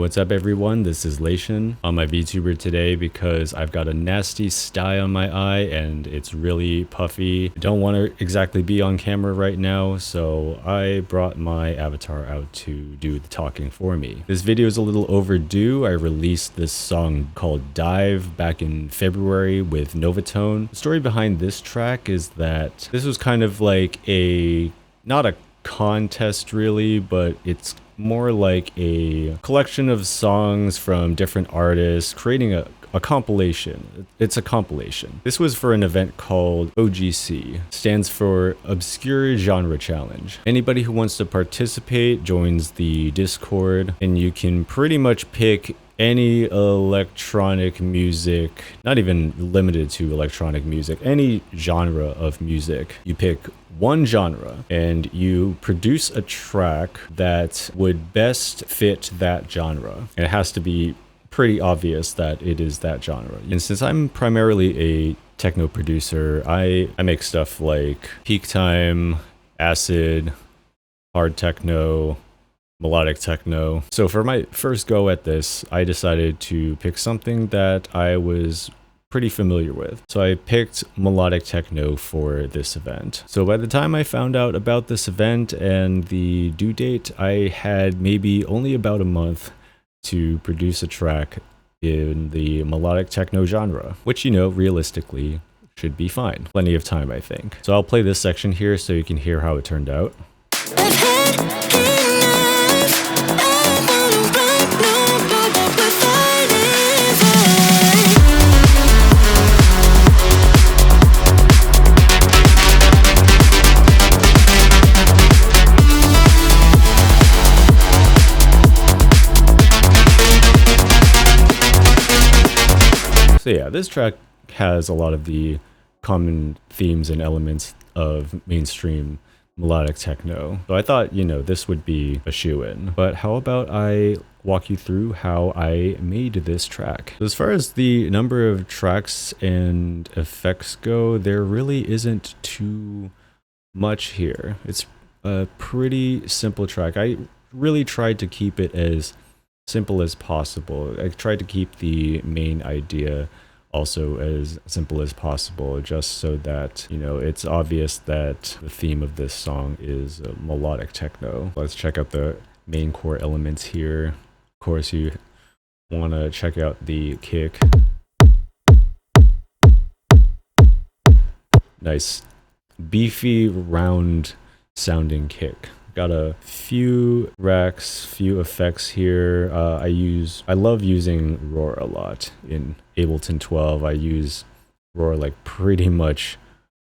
what's up everyone? This is LEISHEN on my VTuber today because I've got a nasty sty on my eye and it's really puffy. I don't want to exactly be on camera right now, so I brought my avatar out to do the talking for me. This video is a little overdue. I released this song called Dive back in February with Novatone. The story behind this track is that this was kind of like not a contest really, but it's more like a collection of songs from different artists creating a compilation. It's a compilation. This was for an event called OGC, stands for Obscure Genre Challenge. Anybody who wants to participate joins the Discord, and you can pretty much pick any electronic music, not even limited to electronic music, any genre of music. You pick one genre and you produce a track that would best fit that genre. And it has to be pretty obvious that it is that genre. And since I'm primarily a techno producer, I make stuff like peak time, acid, hard techno, melodic techno. So for my first go at this, I decided to pick something that I was pretty familiar with. So I picked melodic techno for this event. So by the time I found out about this event and the due date, I had maybe only about a month to produce a track in the melodic techno genre, which, you know, realistically should be fine. Plenty of time, I think. So I'll play this section here so you can hear how it turned out. So yeah, this track has a lot of the common themes and elements of mainstream melodic techno. So I thought, you know, this would be a shoo-in. But how about I walk you through how I made this track? So as far as the number of tracks and effects go, there really isn't too much here. It's a pretty simple track. I really tried to keep it as simple as possible. I tried to keep the main idea also as simple as possible, just so that, you know, it's obvious that the theme of this song is melodic techno. Let's check out the main core elements here. Of course, you want to check out the kick. Nice, beefy, round sounding kick. Got a few racks, few effects here. I love using roar a lot. In Ableton 12, I use roar like pretty much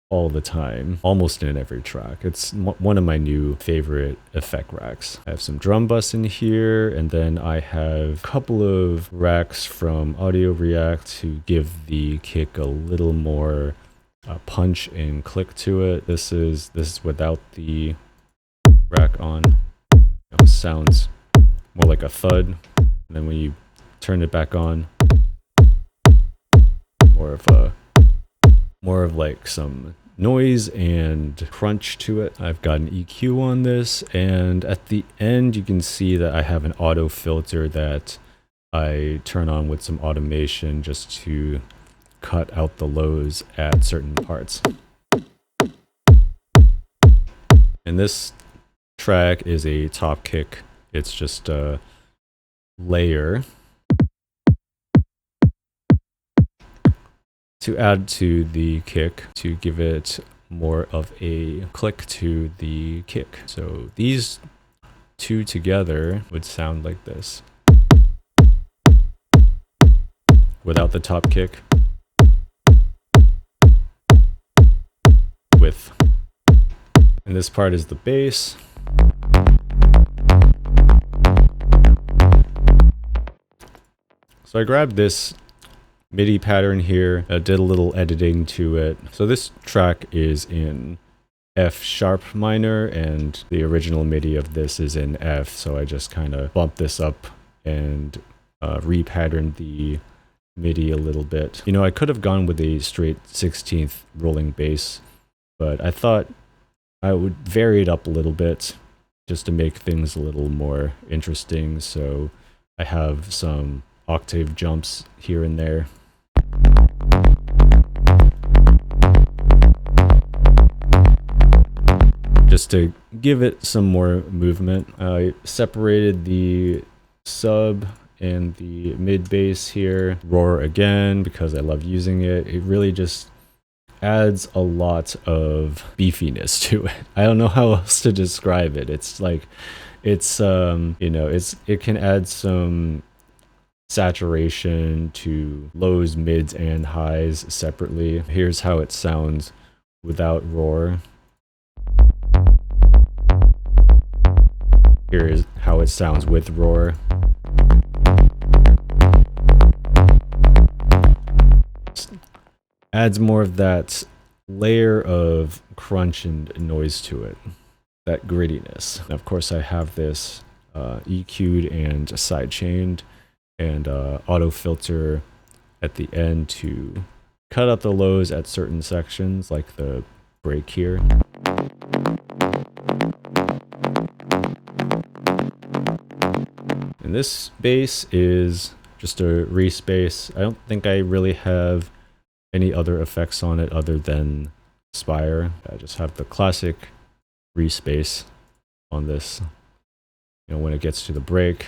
all the time, almost in every track. It's one of my new favorite effect racks. I have some drum bus in here, and then I have a couple of racks from Audio React to give the kick a little more punch and click to it. This is without the rack on. It sounds more like a thud, and then when you turn it back on, more of like some noise and crunch to it. I've got an EQ on this, and at the end you can see that I have an auto filter that I turn on with some automation just to cut out the lows at certain parts. And this track is a top kick. It's just a layer to add to the kick to give it more of a click to the kick. So these two together would sound like this without the top kick, with, and this part is the bass. So I grabbed this MIDI pattern here, did a little editing to it. So this track is in F sharp minor, and the original MIDI of this is in F, so I just kind of bumped this up and repatterned the MIDI a little bit. You know, I could have gone with a straight 16th rolling bass, but I thought I would vary it up a little bit just to make things a little more interesting. So I have some octave jumps here and there. Just to give it some more movement, I separated the sub and the mid bass here. Roar again because I love using it. It really just adds a lot of beefiness to it. I don't know how else to describe it. It's like, it's you know, it can add some saturation to lows, mids, and highs separately. Here's how it sounds without roar. Here is how it sounds with roar. Adds more of that layer of crunch and noise to it, that grittiness. And of course, I have this EQ'd and sidechained and auto filter at the end to cut out the lows at certain sections, like the break here. And this bass is just a respace. I don't think I really have any other effects on it other than Spire. I just have the classic respace on this. You know, when it gets to the break.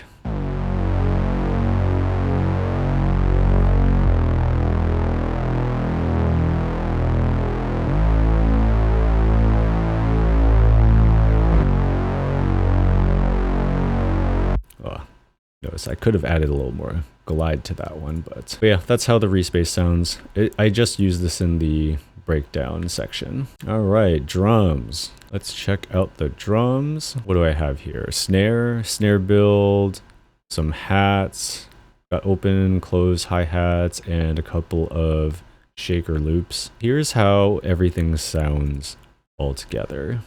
Notice I could have added a little more glide to that one, but yeah, that's how the respace sounds. I just used this in the breakdown section. All right, drums. Let's check out the drums. What do I have here? Snare build, some hats, got open, close hi-hats, and a couple of shaker loops. Here's how everything sounds all together.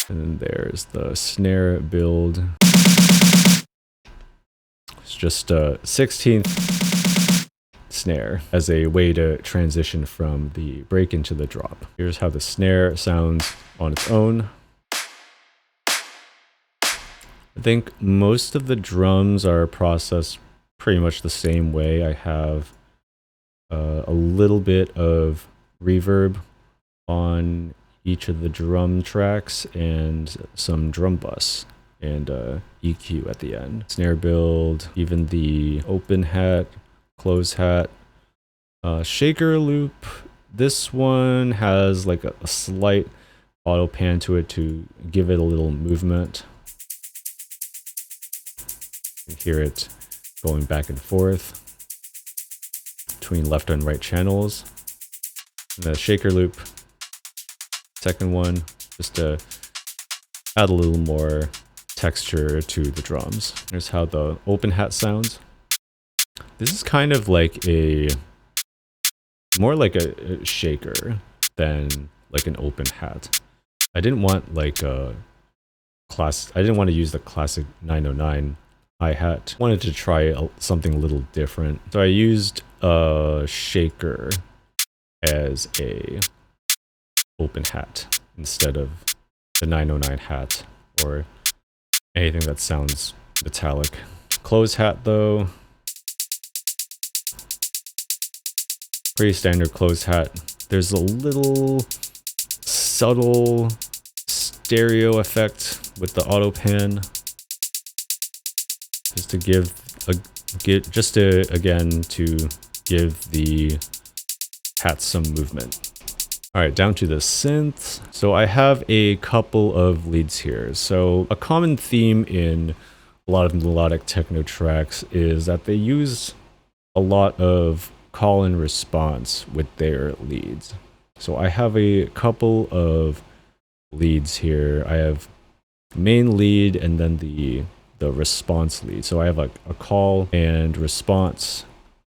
And then there's the snare build. It's just a 16th snare as a way to transition from the break into the drop. Here's how the snare sounds on its own. I think most of the drums are processed pretty much the same way. I have a little bit of reverb on each of the drum tracks and some drum bus and EQ at the end. Snare build, even the open hat, close hat, shaker loop. This one has like a slight auto pan to it to give it a little movement. You can hear it going back and forth between left and right channels. And the shaker loop, second one, just to add a little more texture to the drums. Here's how the open hat sounds. This is kind of like more like a shaker than like an open hat. I didn't want like I didn't want to use the classic 909 hi-hat. Wanted to try something a little different. So I used a shaker as a open hat instead of the 909 hat or anything that sounds metallic. Close hat though, pretty standard close hat. There's a little subtle stereo effect with the auto pan, just to give the hat some movement. All right, down to the synth. So I have a couple of leads here. So a common theme in a lot of melodic techno tracks is that they use a lot of call and response with their leads. So I have a couple of leads here. I have main lead and then the response lead. So I have a call and response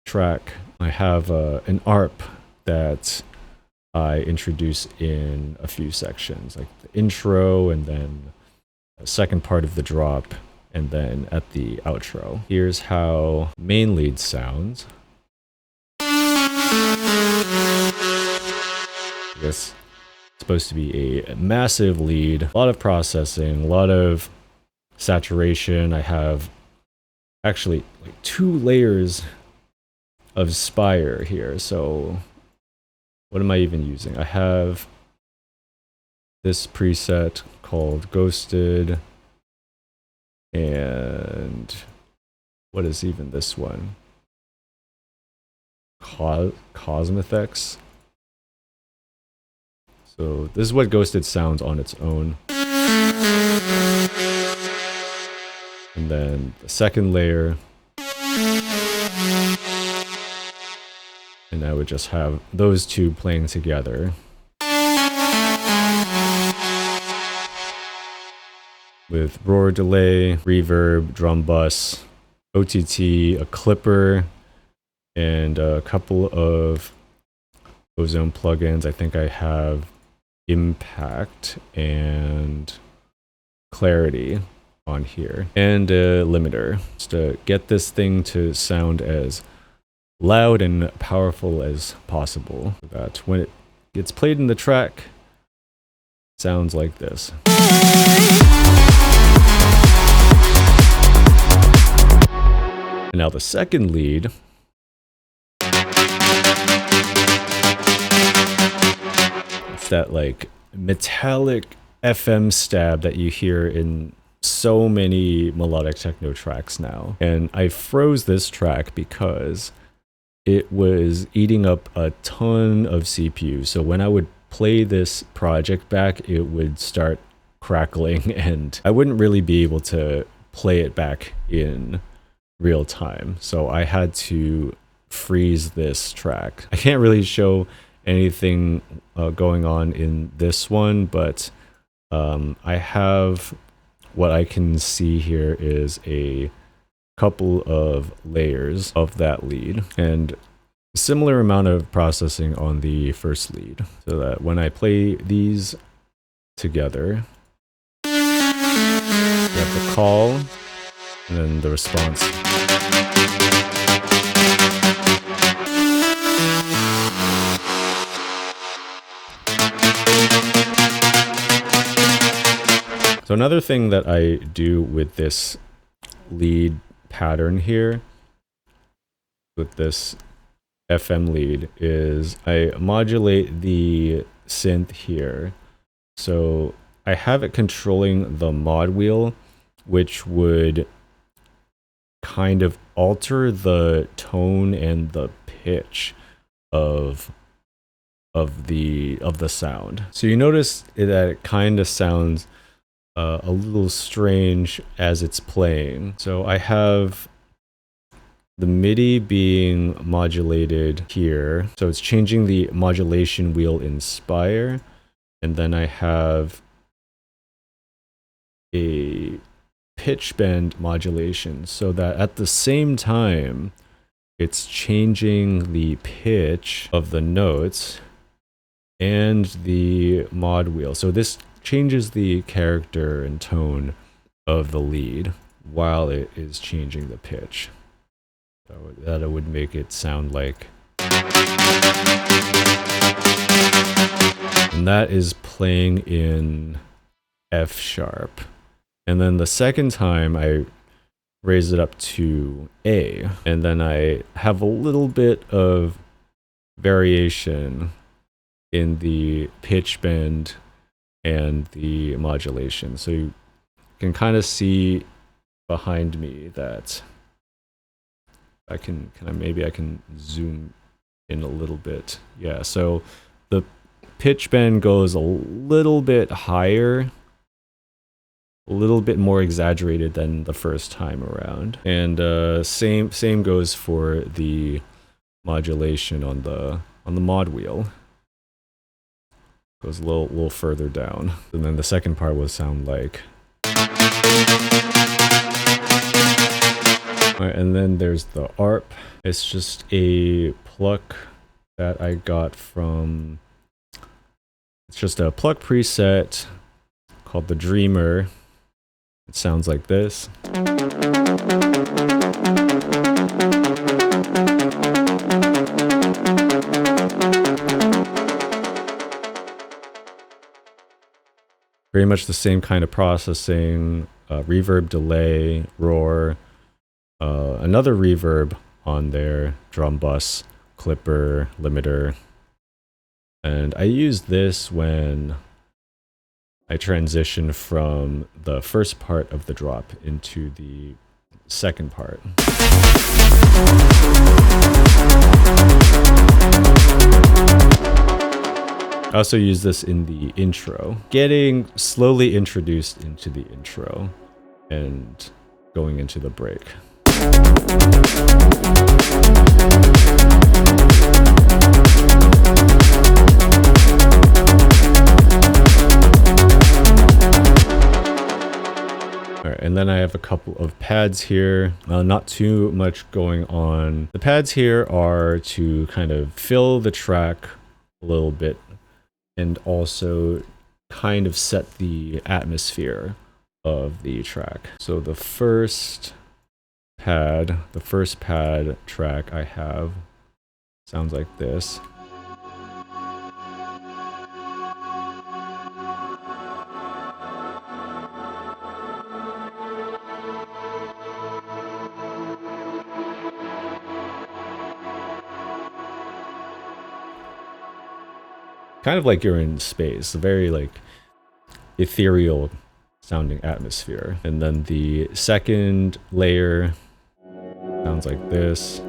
track. I have an ARP that I introduce in a few sections, like the intro and then the second part of the drop and then at the outro. Here's how main lead sounds. I guess supposed to be a massive lead, a lot of processing, a lot of saturation. I have actually like 2 layers of Spire here. So what am I even using? I have this preset called Ghosted, and what is even this one? Cosmethx. So this is what Ghosted sounds on its own. And then the second layer. And I would just have those 2 playing together. With roar delay, reverb, drum bus, OTT, a clipper, and a couple of Ozone plugins. I think I have Impact and Clarity on here, and a limiter, just to get this thing to sound as loud and powerful as possible, so that when it gets played in the track, it sounds like this. And now the second lead. It's that like metallic FM stab that you hear in so many melodic techno tracks now. And I froze this track because it was eating up a ton of CPU. So when I would play this project back, it would start crackling and I wouldn't really be able to play it back in real time. So I had to freeze this track. I can't really show anything going on in this one, but I have what I can see here is a couple of layers of that lead and a similar amount of processing on the first lead, so that when I play these together, you have the call and then the response. So another thing that I do with this lead pattern here, with this FM lead, is I modulate the synth here. So I have it controlling the mod wheel, which would kind of alter the tone and the pitch of the sound. So you notice that it kind of sounds a little strange as it's playing. So I have the MIDI being modulated here. So it's changing the modulation wheel in Spire. And then I have a pitch bend modulation, so that at the same time it's changing the pitch of the notes and the mod wheel. So this changes the character and tone of the lead while it is changing the pitch. So that it would make it sound like. And that is playing in F sharp. And then the second time I raise it up to A, and then I have a little bit of variation in the pitch bend and the modulation. So you can kind of see behind me that maybe I can zoom in a little bit. Yeah, so the pitch bend goes a little bit higher, a little bit more exaggerated than the first time around. And same goes for the modulation on the mod wheel. Goes a little further down. And then the second part will sound like. Alright, and then there's the ARP. It's just a pluck that I got from. It's just a pluck preset called the Dreamer. It sounds like this. Pretty much the same kind of processing, reverb, delay, roar, another reverb on there, drum bus, clipper, limiter. And I use this when I transition from the first part of the drop into the second part. I also use this in the intro, getting slowly introduced into the intro and going into the break. Alright, and then I have a couple of pads here, not too much going on. The pads here are to kind of fill the track a little bit and also kind of set the atmosphere of the track. So the first pad track I have sounds like this. Kind of like you're in space, a very like ethereal sounding atmosphere. And then the second layer sounds like this.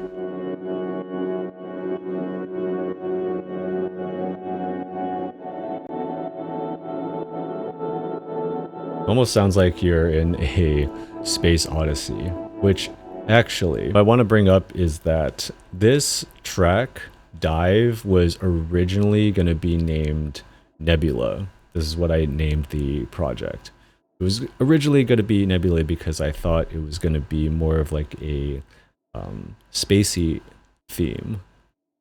Almost sounds like you're in a space odyssey, which actually what I want to bring up is that this track Dive was originally going to be named Nebula. This is what I named the project. It was originally going to be Nebula because I thought it was going to be more of like a spacey theme.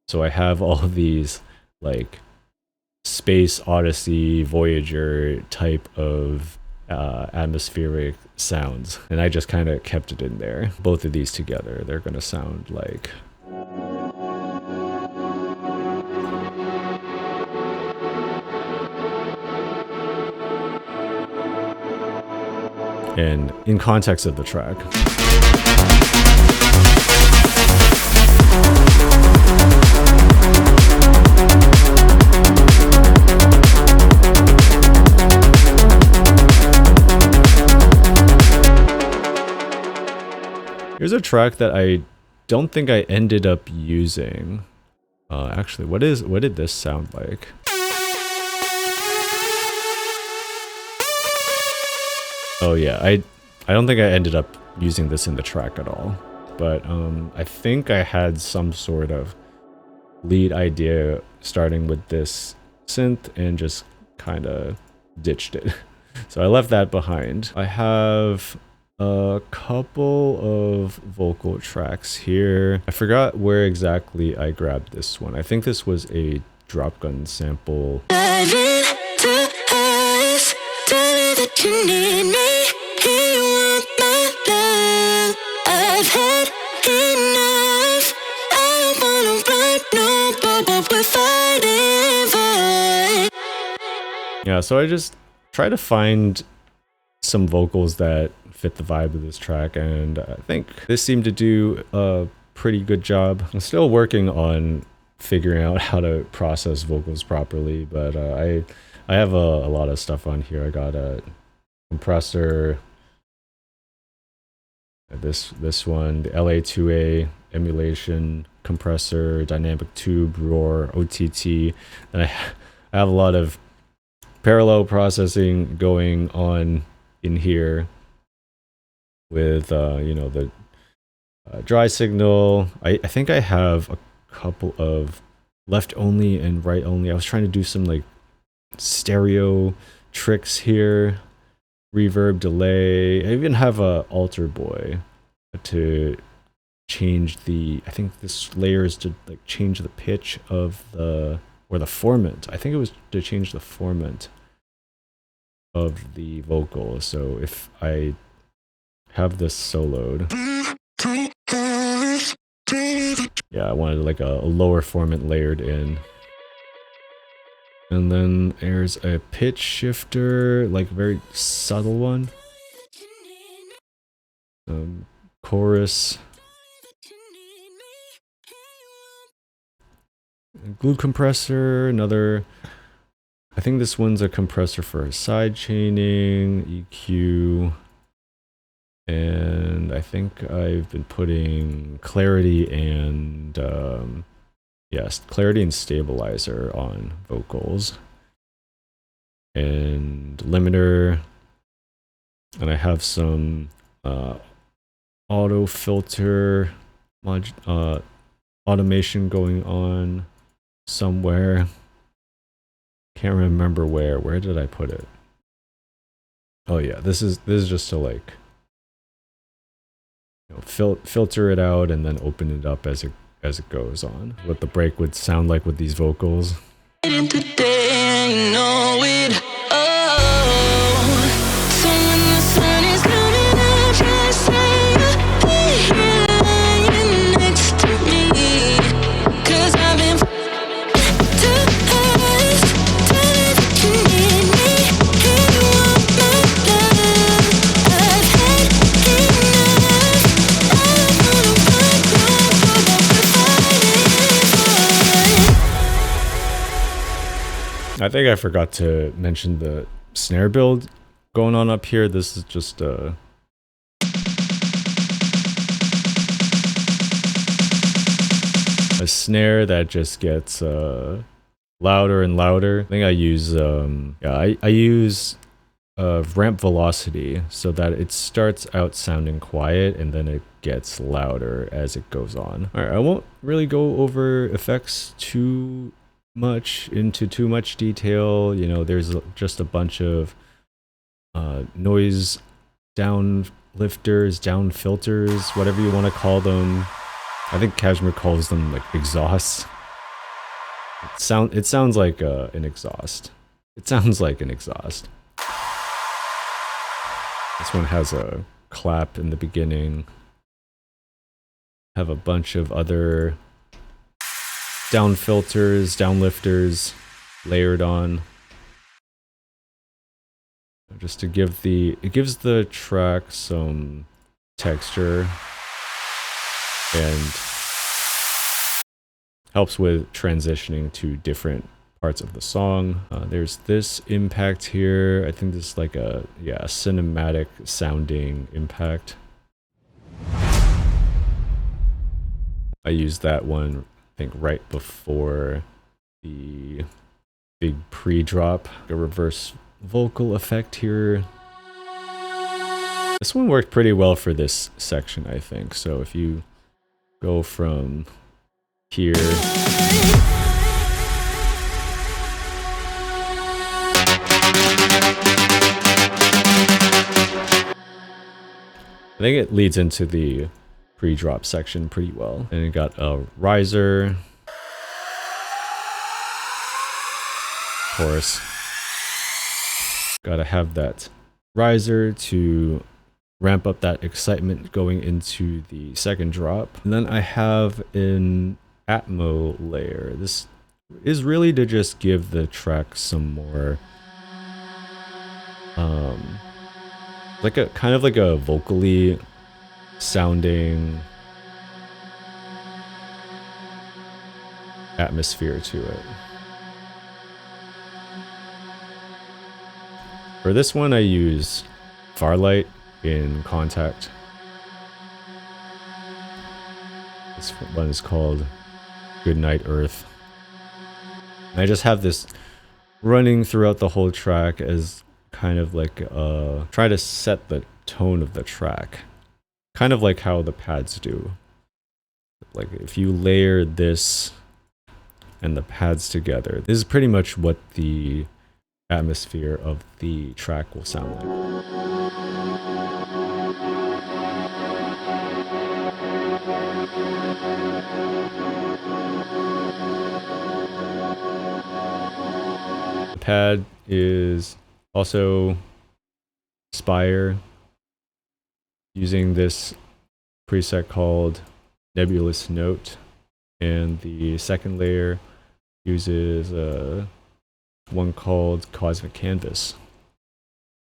So I have all of these like space odyssey, Voyager type of atmospheric sounds, and I just kind of kept it in there. Both of these together, they're going to sound like... and in context of the track. Here's a track that I don't think I ended up using. Actually, what did this sound like? Oh yeah, I don't think I ended up using this in the track at all, but I think I had some sort of lead idea starting with this synth and just kind of ditched it. So I left that behind. I have a couple of vocal tracks here. I forgot where exactly I grabbed this one. I think this was a drop gun sample. Yeah, so I just try to find some vocals that fit the vibe of this track, and I think this seemed to do a pretty good job. I'm still working on figuring out how to process vocals properly, but I have a lot of stuff on here. I got a compressor, this one, the LA2A emulation compressor, dynamic tube, roar, OTT, and I have a lot of parallel processing going on in here with you know, the dry signal. I think I have a couple of left only and right only. I was trying to do some like stereo tricks here, reverb, delay. I even have a alter boy to change the, I think this layer is to like change the pitch of the, or the formant. I think it was to change the formant of the vocal. So if I have this soloed, yeah, I wanted like a lower formant layered in. And then there's a pitch shifter, like very subtle one. Chorus. Glue compressor, another. I think this one's a compressor for side chaining, EQ. And I think I've been putting clarity and yes, clarity and stabilizer on vocals. And limiter. And I have some auto filter automation going on somewhere. Can't remember where. Where did I put it? Oh yeah, this is just to like, you know, filter it out and then open it up as it goes on. What the break would sound like with these vocals. I think I forgot to mention the snare build going on up here. This is just a snare that just gets louder and louder. I think I use I use ramp velocity so that it starts out sounding quiet and then it gets louder as it goes on. All right, I won't really go over effects too much detail. You know, there's just a bunch of noise down lifters, down filters, whatever you want to call them. I think Kashmir calls them like exhausts. It sounds like an exhaust. It sounds like an exhaust. This one has a clap in the beginning. Have a bunch of other down filters, down lifters layered on. Just to give it gives the track some texture and helps with transitioning to different parts of the song. There's this impact here. I think this is like a cinematic sounding impact. I used that one, I think, right before the big pre-drop. A reverse vocal effect here. This one worked pretty well for this section, I think. So if you go from here, I think it leads into the pre-drop section pretty well. And it got a riser, chorus. Gotta have that riser to ramp up that excitement going into the second drop. And then I have an Atmo layer. This is really to just give the track some more like a kind of like a vocally sounding atmosphere to it. For this one I use Farlight in Contact. This one is called Goodnight Earth. And I just have this running throughout the whole track as kind of like try to set the tone of the track. Kind of like how the pads do. Like if you layer this and the pads together, this is pretty much what the atmosphere of the track will sound like. The pad is also Spire, using this preset called Nebulous Note, and the second layer uses one called Cosmic Canvas.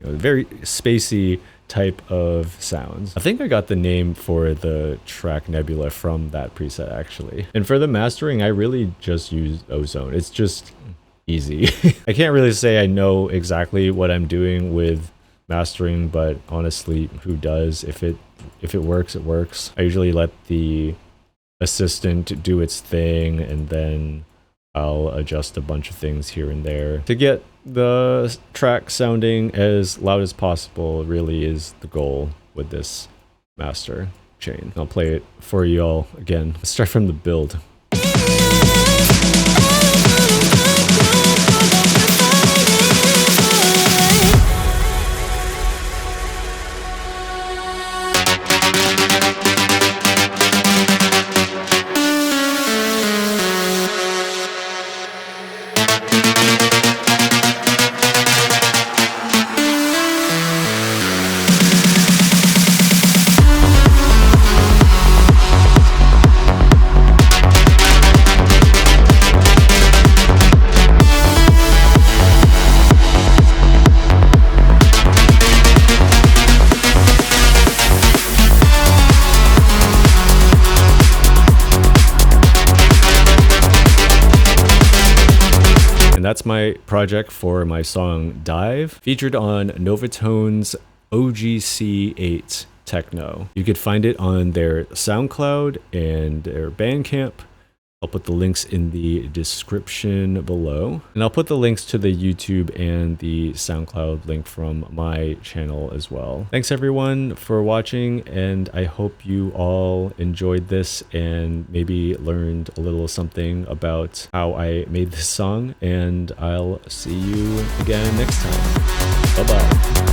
Very spacey type of sounds. I think I got the name for the track Nebula from that preset actually. And for the mastering, I really just use Ozone. It's just easy. I can't really say I know exactly what I'm doing with mastering, but honestly, who does? If it works, it works. I usually let the assistant do its thing, and then I'll adjust a bunch of things here and there to get the track sounding as loud as possible. Really is the goal with this master chain. I'll play it for y'all again. Let's start from the build. That's my project for my song Dive, featured on Novatone's OGC8 Techno. You could find it on their SoundCloud and their Bandcamp. I'll put the links in the description below. And I'll put the links to the YouTube and the SoundCloud link from my channel as well. Thanks everyone for watching, and I hope you all enjoyed this and maybe learned a little something about how I made this song, and I'll see you again next time. Bye-bye.